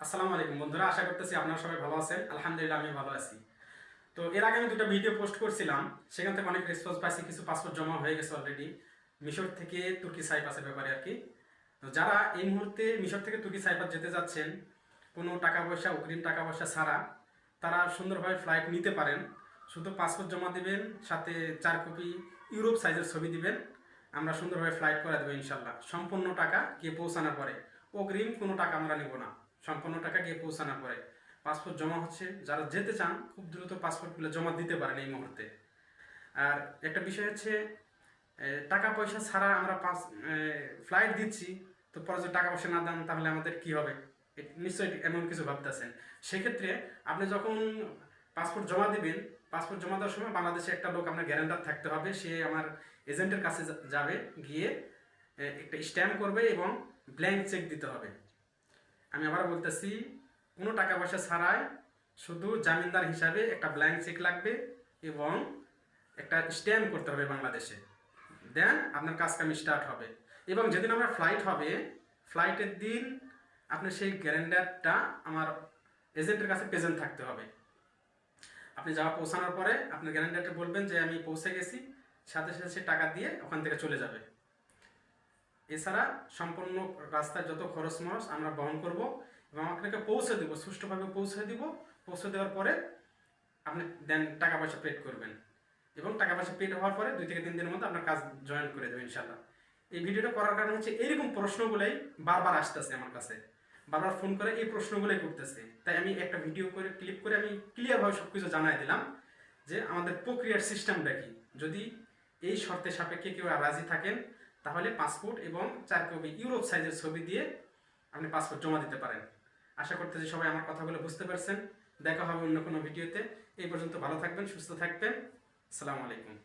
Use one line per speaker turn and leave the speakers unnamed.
আসসালামু আলাইকুম বন্ধুরা, আশা করতেছি আপনারা সবাই ভালো আছেন। আলহামদুলিল্লাহ আমি ভালো আছি। তো এর আগে আমি দুটো ভিডিও পোস্ট করছিলাম, সেখান থেকে অনেক রেসপন্স পাইছি। কিছু পাসপোর্ট জমা হয়ে গেছে অলরেডি, মিশর থেকে তুর্কি সাইপ্রাসের ব্যাপারে আর কি। তো যারা এই মুহূর্তে মিশর থেকে তুর্কি সাইপ্রাস যেতে যাচ্ছেন কোনো টাকা পয়সা অগ্রিম টাকা পয়সা ছাড়া, তারা সুন্দরভাবে ফ্লাইট নিতে পারেন। শুধু পাসপোর্ট জমা দিবেন, সাথে 4 কপি ইউরোপ সাইজের ছবি দিবেন, আমরা সুন্দরভাবে ফ্লাইট করে দেবো ইনশাল্লাহ। সম্পূর্ণ টাকা গিয়ে পৌঁছানোর পরে, অগ্রিম কোনো টাকা আমরা নেব না। সম্পূর্ণ টাকা গিয়ে পৌঁছানোর পরে পাসপোর্ট জমা হচ্ছে। যারা যেতে চান খুব দ্রুত পাসপোর্টগুলো জমা দিতে পারেন এই মুহূর্তে। আর একটা বিষয় হচ্ছে, টাকা পয়সা ছাড়া আমরা ফ্লাইট দিচ্ছি, তো পরে যদি টাকা পয়সা না দেন তাহলে আমাদের কি হবে? নিশ্চয়ই এমন কিছু ভাবতেছেন। সেক্ষেত্রে আপনি যখন পাসপোর্ট জমা দিবেন, পাসপোর্ট জমা দেওয়ার সময় বাংলাদেশে একটা লোক আপনার গ্যারান্টার থাকতে হবে। সে আমার এজেন্টের কাছে যাবে, গিয়ে একটা স্ট্যাম্প করবে এবং ব্ল্যাঙ্ক চেক দিতে হবে। আমি আবার বলতেছি, কোনো টাকা পয়সা ছাড়াই শুধু জামিনদার হিসাবে একটা ব্ল্যাঙ্ক চেক লাগবে এবং একটা স্ট্যাম্প করতে হবে বাংলাদেশে। দেন আপনার কাজ কাম স্টার্ট হবে। এবং যেদিন আমার ফ্লাইট হবে, ফ্লাইটের দিন আপনি সেই গ্যারেন্ডারটা আমার এজেন্টের কাছে প্রেজেন্ট থাকতে হবে। আপনি যাওয়া পৌঁছানোর পরে আপনার গ্যারেন্ডারকে বলবেন যে আমি পৌঁছে গেছি, সাথে সাথে সে টাকা দিয়ে ওখান থেকে চলে যাবে। এছাড়া সম্পূর্ণ রাস্তায় যত খরচ মরচ আমরা বহন করব এবং আপনাকে পৌঁছে দেবো, সুষ্ঠুভাবে পৌঁছে দিব। পৌঁছে দেওয়ার পরে আপনি দেন টাকা পয়সা পেড করবেন এবং টাকা পয়সা পেড হওয়ার পরে 2 থেকে 3 দিনের মধ্যে আপনার কাজ জয়েন করে দেবেন ইনশাল্লাহ। এই ভিডিওটা করার কারণ হচ্ছে, এইরকম প্রশ্নগুলোই বারবার আসতেছে আমার কাছে, বারবার ফোন করে এই প্রশ্নগুলোই করতেছে। তাই আমি একটা ভিডিও করে ক্লিপ করে আমি ক্লিয়ারভাবে সব কিছু জানাই দিলাম যে আমাদের প্রক্রিয়ার সিস্টেমটা কি। যদি এই শর্তের সাপেক্ষে কেউ রাজি থাকেন, তাহলে পাসপোর্ট এবং 4 কপি ইউরোপ সাইজের ছবি দিয়ে আপনি পাসপোর্ট জমা দিতে পারেন। আশা করতেছি সবাই আমার কথাগুলো বুঝতে পারছেন। দেখা হবে অন্য কোনো ভিডিওতে। এই পর্যন্ত ভালো থাকবেন, সুস্থ থাকবেন। আসসালামু আলাইকুম।